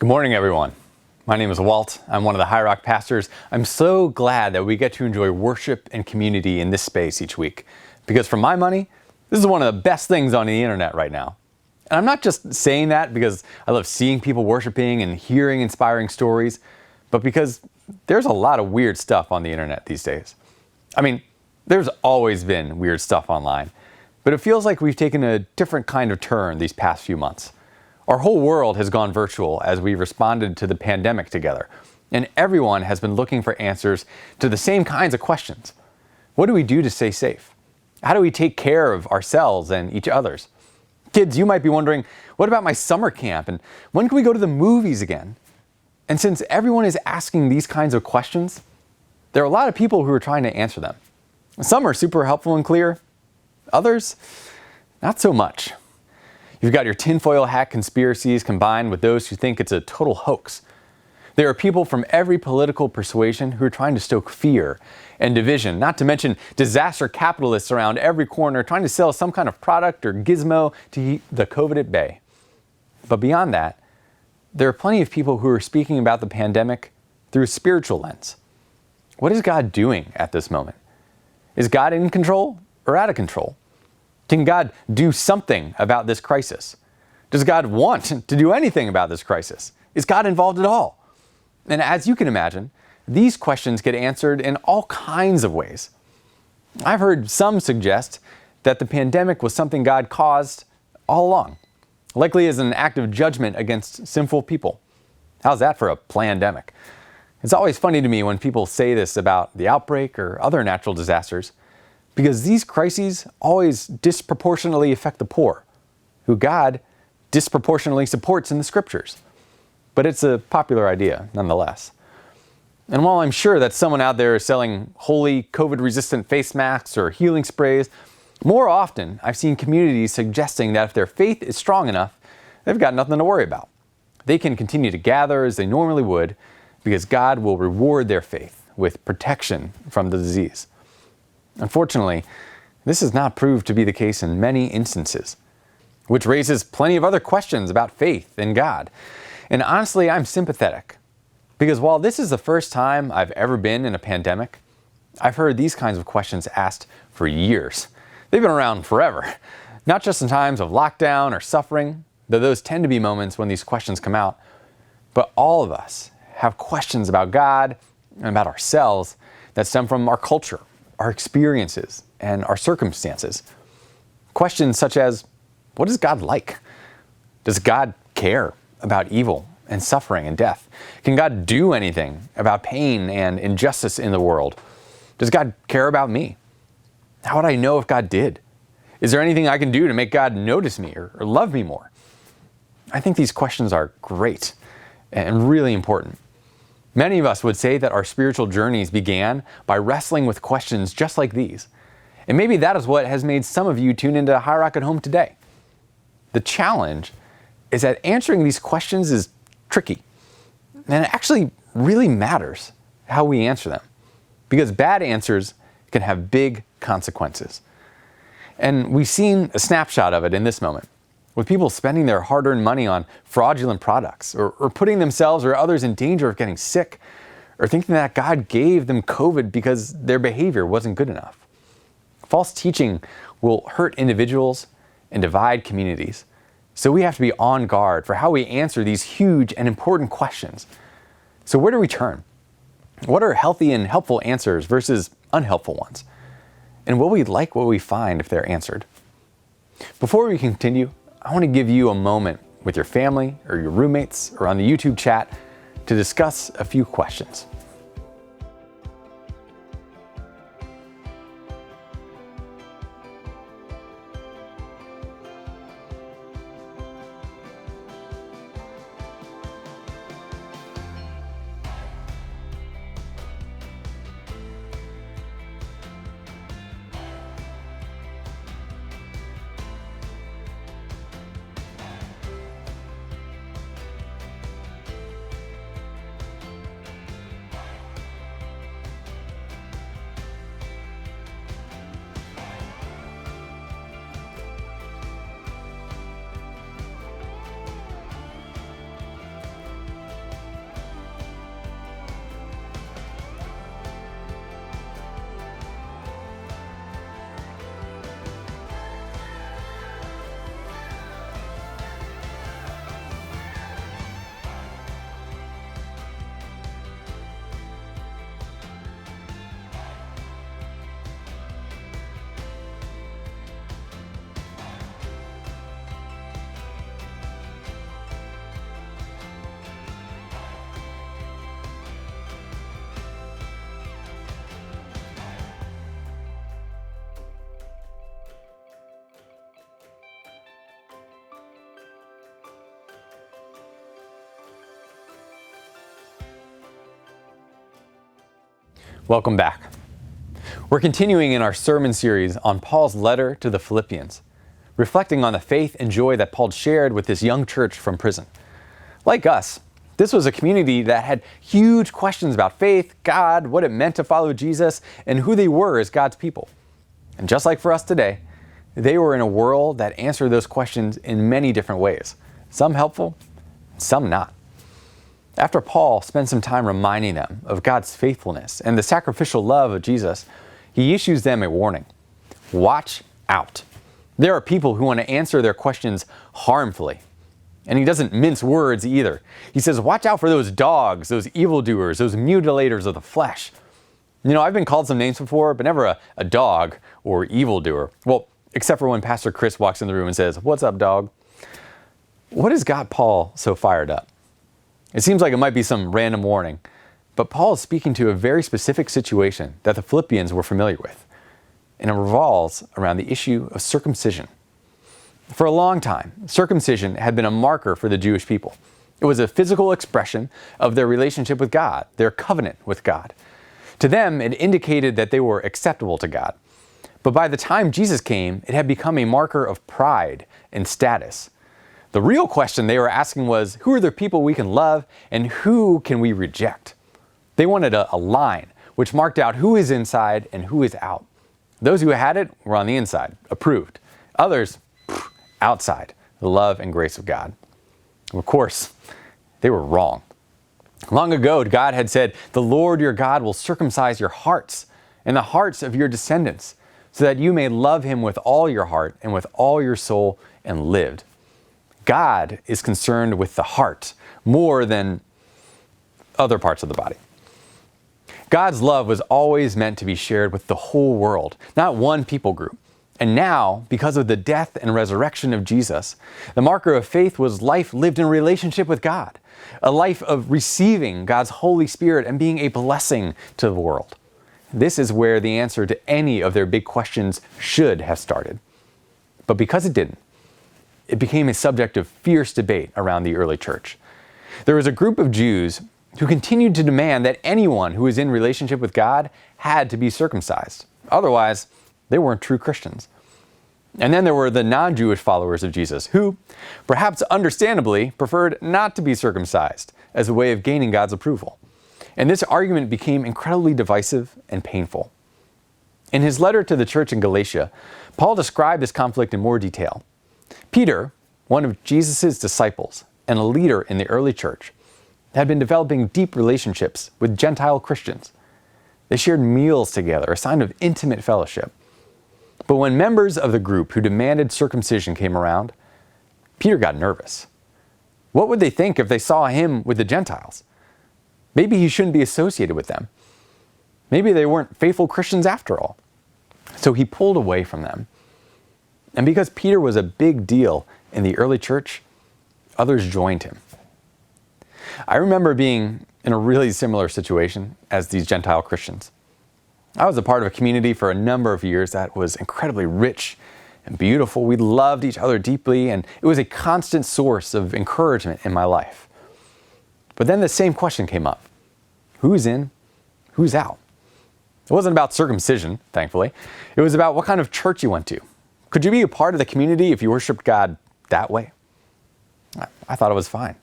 Good morning, everyone. My name is Walt. I'm one of the High Rock pastors. I'm so glad that we get to enjoy worship and community in this space each week. Because for my money, this is one of the best things on the internet right now. And I'm not just saying that because I love seeing people worshiping and hearing inspiring stories, but because there's a lot of weird stuff on the internet these days. I mean, there's always been weird stuff online, but it feels like we've taken a different kind of turn these past few months. Our whole world has gone virtual as we've responded to the pandemic together, and everyone has been looking for answers to the same kinds of questions. What do we do to stay safe? How do we take care of ourselves and each other's? Kids, you might be wondering, what about my summer camp, and when can we go to the movies again? And since everyone is asking these kinds of questions, there are a lot of people who are trying to answer them. Some are super helpful and clear, others, not so much. You've got your tinfoil hat conspiracies combined with those who think it's a total hoax. There are people from every political persuasion who are trying to stoke fear and division, not to mention disaster capitalists around every corner trying to sell some kind of product or gizmo to keep the COVID at bay. But beyond that, there are plenty of people who are speaking about the pandemic through a spiritual lens. What is God doing at this moment? Is God in control or out of control? Can God do something about this crisis? Does God want to do anything about this crisis? Is God involved at all? And as you can imagine, these questions get answered in all kinds of ways. I've heard some suggest that the pandemic was something God caused all along, likely as an act of judgment against sinful people. How's that for a plandemic? It's always funny to me when people say this about the outbreak or other natural disasters, because these crises always disproportionately affect the poor, who God disproportionately supports in the scriptures. But it's a popular idea, nonetheless. And while I'm sure that someone out there is selling holy COVID-resistant face masks or healing sprays, more often I've seen communities suggesting that if their faith is strong enough, they've got nothing to worry about. They can continue to gather as they normally would, because God will reward their faith with protection from the disease. Unfortunately, this has not proved to be the case in many instances, which raises plenty of other questions about faith in God. And honestly, I'm sympathetic, because while this is the first time I've ever been in a pandemic, I've heard these kinds of questions asked for years. They've been around forever, not just in times of lockdown or suffering, though those tend to be moments when these questions come out, but all of us have questions about God and about ourselves that stem from our culture, our experiences, and our circumstances. Questions such as, what is God like? Does God care about evil and suffering and death? Can God do anything about pain and injustice in the world? Does God care about me? How would I know if God did? Is there anything I can do to make God notice me or love me more? I think these questions are great and really important. Many of us would say that our spiritual journeys began by wrestling with questions just like these. And maybe that is what has made some of you tune into High Rock at Home today. The challenge is that answering these questions is tricky. And it actually really matters how we answer them, because bad answers can have big consequences. And we've seen a snapshot of it in this moment, with people spending their hard-earned money on fraudulent products, or putting themselves or others in danger of getting sick, or thinking that God gave them COVID because their behavior wasn't good enough. False teaching will hurt individuals and divide communities, so we have to be on guard for how we answer these huge and important questions. So where do we turn? What are healthy and helpful answers versus unhelpful ones? And will we like what we find if they're answered? Before we continue, I want to give you a moment with your family or your roommates or on the YouTube chat to discuss a few questions. Welcome back. We're continuing in our sermon series on Paul's letter to the Philippians, reflecting on the faith and joy that Paul shared with this young church from prison. Like us, this was a community that had huge questions about faith, God, what it meant to follow Jesus, and who they were as God's people. And just like for us today, they were in a world that answered those questions in many different ways, some helpful, some not. After Paul spent some time reminding them of God's faithfulness and the sacrificial love of Jesus, he issues them a warning. Watch out. There are people who want to answer their questions harmfully. And he doesn't mince words either. He says, watch out for those dogs, those evildoers, those mutilators of the flesh. You know, I've been called some names before, but never a dog or evildoer. Well, except for when Pastor Chris walks in the room and says, "What's up, dog?" What has got Paul so fired up? It seems like it might be some random warning, but Paul is speaking to a very specific situation that the Philippians were familiar with, and it revolves around the issue of circumcision. For a long time, circumcision had been a marker for the Jewish people. It was a physical expression of their relationship with God, their covenant with God. To them, it indicated that they were acceptable to God. But by the time Jesus came, it had become a marker of pride and status. The real question they were asking was, who are the people we can love and who can we reject? They wanted a line which marked out who is inside and who is out. Those who had it were on the inside, approved. Others, outside, the love and grace of God. Of course, they were wrong. Long ago, God had said, "The Lord your God will circumcise your hearts and the hearts of your descendants, so that you may love him with all your heart and with all your soul and live." God is concerned with the heart more than other parts of the body. God's love was always meant to be shared with the whole world, not one people group. And now, because of the death and resurrection of Jesus, the marker of faith was life lived in relationship with God, a life of receiving God's Holy Spirit and being a blessing to the world. This is where the answer to any of their big questions should have started. But because it didn't, it became a subject of fierce debate around the early church. There was a group of Jews who continued to demand that anyone who was in relationship with God had to be circumcised. Otherwise, they weren't true Christians. And then there were the non-Jewish followers of Jesus who, perhaps understandably, preferred not to be circumcised as a way of gaining God's approval. And this argument became incredibly divisive and painful. In his letter to the church in Galatia, Paul described this conflict in more detail. Peter, one of Jesus' disciples and a leader in the early church, had been developing deep relationships with Gentile Christians. They shared meals together, a sign of intimate fellowship. But when members of the group who demanded circumcision came around, Peter got nervous. What would they think if they saw him with the Gentiles? Maybe he shouldn't be associated with them. Maybe they weren't faithful Christians after all. So he pulled away from them. And because Peter was a big deal in the early church, others joined him. I remember being in a really similar situation as these Gentile Christians. I was a part of a community for a number of years that was incredibly rich and beautiful. We loved each other deeply, and it was a constant source of encouragement in my life. But then the same question came up. Who's in? Who's out? It wasn't about circumcision, thankfully. It was about what kind of church you went to. Could you be a part of the community if you worshiped God that way? I thought it was fine.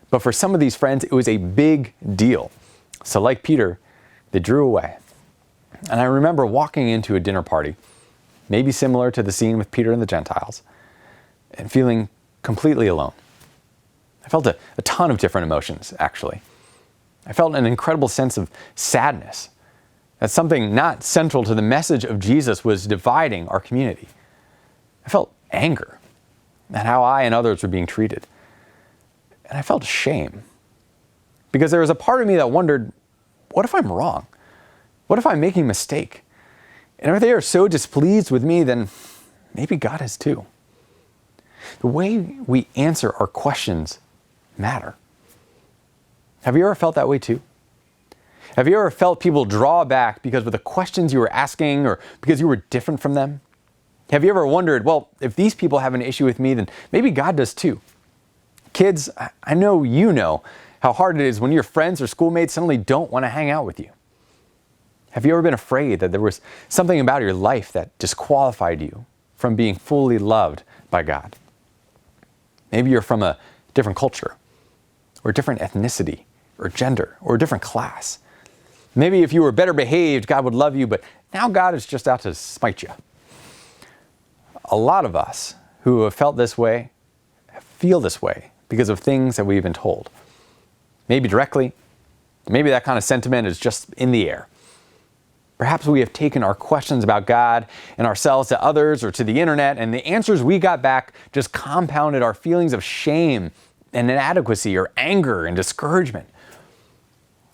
But for some of these friends, it was a big deal. So like Peter, they drew away. And I remember walking into a dinner party, maybe similar to the scene with Peter and the Gentiles, and feeling completely alone. I felt a ton of different emotions, actually. I felt an incredible sense of sadness that something not central to the message of Jesus was dividing our community. I felt anger at how I and others were being treated. And I felt shame because there was a part of me that wondered, what if I'm wrong? What if I'm making a mistake? And if they are so displeased with me, then maybe God is too. The way we answer our questions matter. Have you ever felt that way too? Have you ever felt people draw back because of the questions you were asking or because you were different from them? Have you ever wondered, well, if these people have an issue with me, then maybe God does too? Kids, I know you know how hard it is when your friends or schoolmates suddenly don't want to hang out with you. Have you ever been afraid that there was something about your life that disqualified you from being fully loved by God? Maybe you're from a different culture, or a different ethnicity, or gender, or a different class. Maybe if you were better behaved, God would love you, but now God is just out to spite you. A lot of us who have felt this way feel this way because of things that we've been told. Maybe directly, maybe that kind of sentiment is just in the air. Perhaps we have taken our questions about God and ourselves to others or to the internet, and the answers we got back just compounded our feelings of shame and inadequacy or anger and discouragement.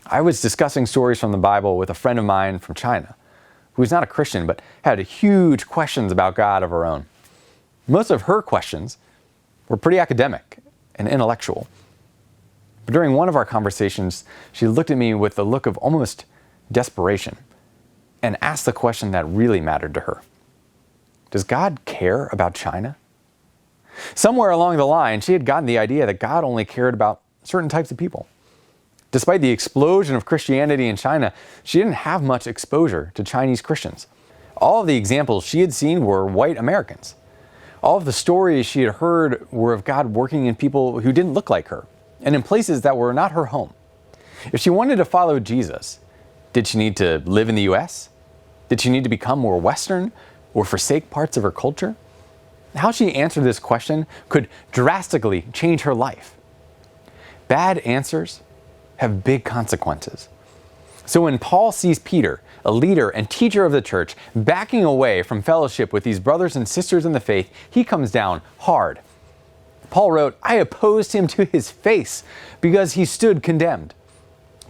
I was discussing stories from the Bible with a friend of mine from China, who is not a Christian but had huge questions about God of her own. Most of her questions were pretty academic and intellectual. But during one of our conversations, she looked at me with a look of almost desperation and asked the question that really mattered to her. Does God care about China? Somewhere along the line, she had gotten the idea that God only cared about certain types of people. Despite the explosion of Christianity in China, she didn't have much exposure to Chinese Christians. All of the examples she had seen were white Americans. All of the stories she had heard were of God working in people who didn't look like her and in places that were not her home. If she wanted to follow Jesus, did she need to live in the U.S.? Did she need to become more Western or forsake parts of her culture? How she answered this question could drastically change her life. Bad answers have big consequences. So when Paul sees Peter, a leader and teacher of the church, backing away from fellowship with these brothers and sisters in the faith, he comes down hard. Paul wrote, "I opposed him to his face because he stood condemned."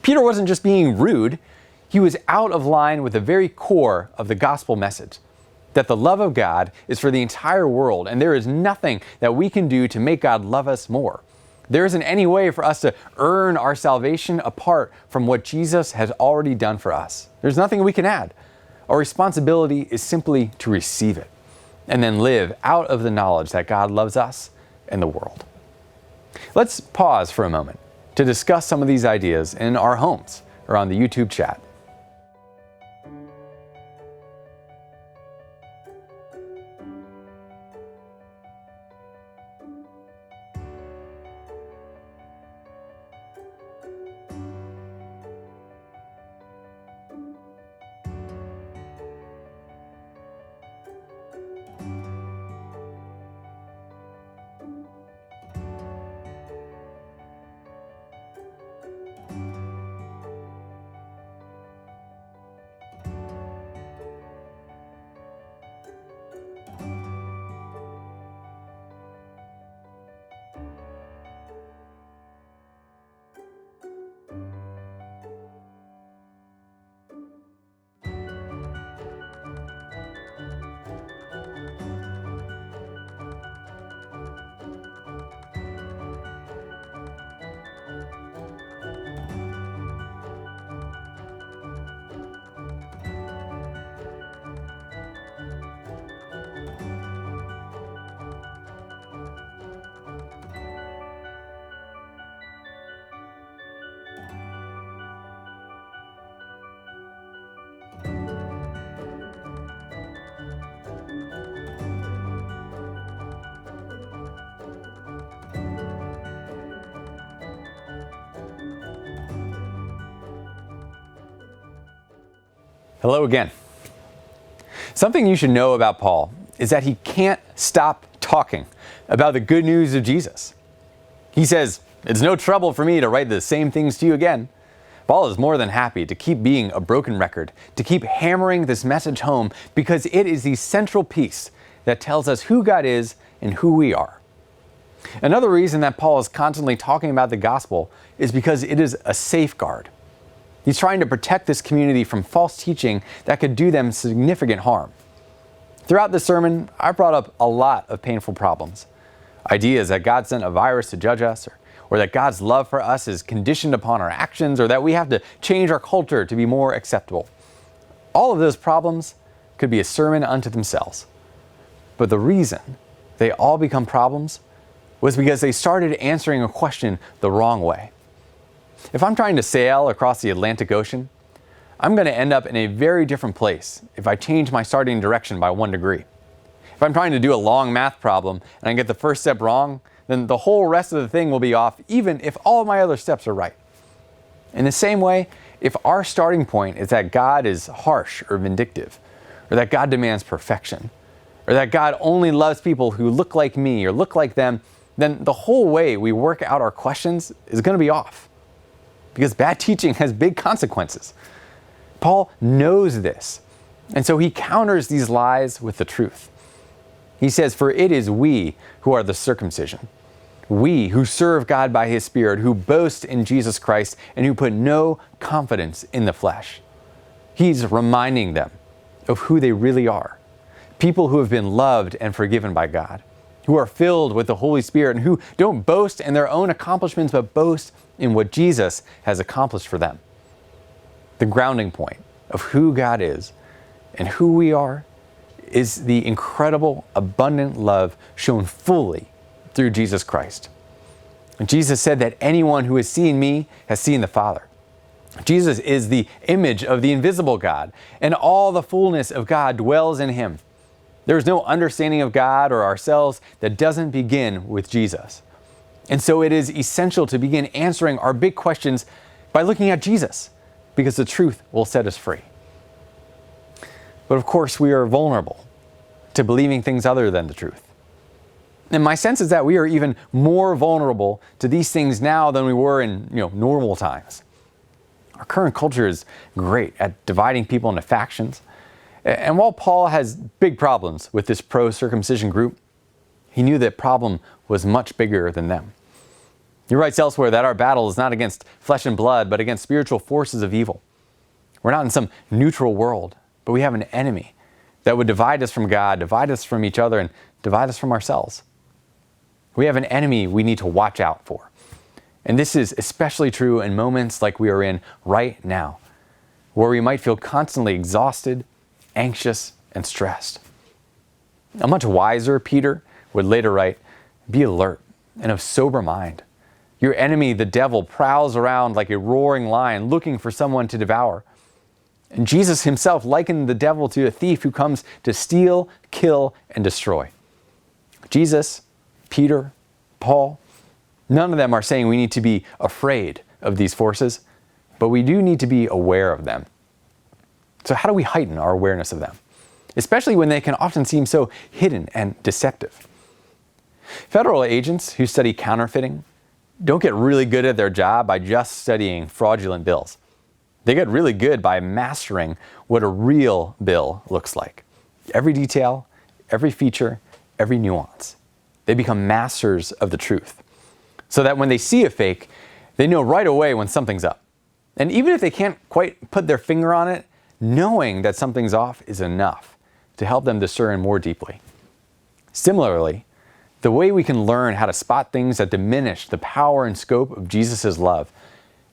Peter wasn't just being rude, he was out of line with the very core of the gospel message, that the love of God is for the entire world, and there is nothing that we can do to make God love us more. There isn't any way for us to earn our salvation apart from what Jesus has already done for us. There's nothing we can add. Our responsibility is simply to receive it and then live out of the knowledge that God loves us and the world. Let's pause for a moment to discuss some of these ideas in our homes or on the YouTube chat. Hello again. Something you should know about Paul is that he can't stop talking about the good news of Jesus. He says, "It's no trouble for me to write the same things to you again." Paul is more than happy to keep being a broken record, to keep hammering this message home because it is the central piece that tells us who God is and who we are. Another reason that Paul is constantly talking about the gospel is because it is a safeguard. He's trying to protect this community from false teaching that could do them significant harm. Throughout this sermon, I brought up a lot of painful problems. Ideas that God sent a virus to judge us, or that God's love for us is conditioned upon our actions, or that we have to change our culture to be more acceptable. All of those problems could be a sermon unto themselves. But the reason they all become problems was because they started answering a question the wrong way. If I'm trying to sail across the Atlantic Ocean, I'm going to end up in a very different place if I change my starting direction by 1 degree. If I'm trying to do a long math problem and I get the first step wrong, then the whole rest of the thing will be off, even if all of my other steps are right. In the same way, if our starting point is that God is harsh or vindictive, or that God demands perfection, or that God only loves people who look like me or look like them, then the whole way we work out our questions is going to be off. Because bad teaching has big consequences. Paul knows this, and so he counters these lies with the truth. He says, "For it is we who are the circumcision, we who serve God by His Spirit, who boast in Jesus Christ, and who put no confidence in the flesh." He's reminding them of who they really are. People who have been loved and forgiven by God, who are filled with the Holy Spirit, and who don't boast in their own accomplishments, but boast in what Jesus has accomplished for them. The grounding point of who God is and who we are is the incredible, abundant love shown fully through Jesus Christ. And Jesus said that anyone who has seen me has seen the Father. Jesus is the image of the invisible God, and all the fullness of God dwells in Him. There is no understanding of God or ourselves that doesn't begin with Jesus. And so it is essential to begin answering our big questions by looking at Jesus, because the truth will set us free. But of course, we are vulnerable to believing things other than the truth. And my sense is that we are even more vulnerable to these things now than we were in normal times. Our current culture is great at dividing people into factions. And while Paul has big problems with this pro-circumcision group, he knew that problem was much bigger than them. He writes elsewhere that our battle is not against flesh and blood, but against spiritual forces of evil. We're not in some neutral world, but we have an enemy that would divide us from God, divide us from each other, and divide us from ourselves. We have an enemy we need to watch out for. And this is especially true in moments like we are in right now, where we might feel constantly exhausted, anxious, and stressed. A much wiser Peter would later write, "Be alert and of sober mind. Your enemy, the devil, prowls around like a roaring lion looking for someone to devour." And Jesus himself likened the devil to a thief who comes to steal, kill, and destroy. Jesus, Peter, Paul, none of them are saying we need to be afraid of these forces, but we do need to be aware of them. So how do we heighten our awareness of them, especially when they can often seem so hidden and deceptive? Federal agents who study counterfeiting don't get really good at their job by just studying fraudulent bills. They get really good by mastering what a real bill looks like. Every detail, every feature, every nuance. They become masters of the truth, so that when they see a fake, they know right away when something's up. And even if they can't quite put their finger on it, knowing that something's off is enough to help them discern more deeply. Similarly, the way we can learn how to spot things that diminish the power and scope of Jesus' love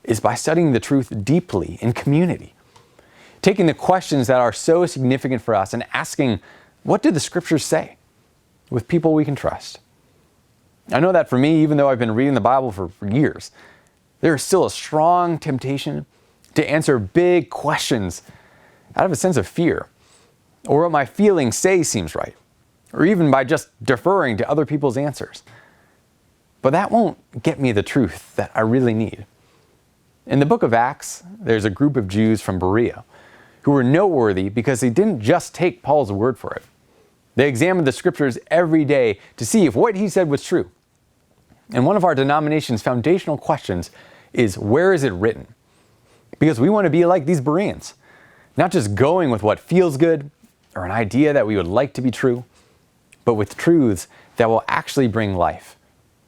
is by studying the truth deeply in community. Taking the questions that are so significant for us and asking, what do the scriptures say? With people we can trust. I know that for me, even though I've been reading the Bible for years, there is still a strong temptation to answer big questions out of a sense of fear, or what my feelings say seems right, or even by just deferring to other people's answers. But that won't get me the truth that I really need. In the book of Acts, there's a group of Jews from Berea who were noteworthy because they didn't just take Paul's word for it. They examined the scriptures every day to see if what he said was true. And one of our denomination's foundational questions is, where is it written? Because we want to be like these Bereans, not just going with what feels good or an idea that we would like to be true, but with truths that will actually bring life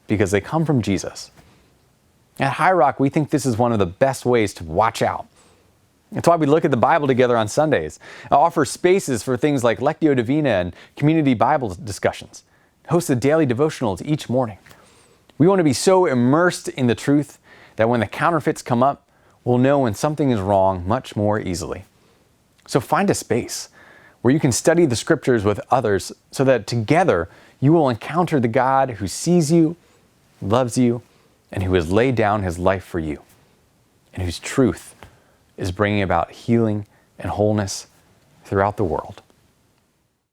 because they come from Jesus. At High Rock, we think this is one of the best ways to watch out. That's why we look at the Bible together on Sundays, offer spaces for things like Lectio Divina and community Bible discussions, host the daily devotionals each morning. We want to be so immersed in the truth that when the counterfeits come up, we'll know when something is wrong much more easily. So find a space where you can study the scriptures with others so that together you will encounter the God who sees you, loves you, and who has laid down his life for you, and whose truth is bringing about healing and wholeness throughout the world.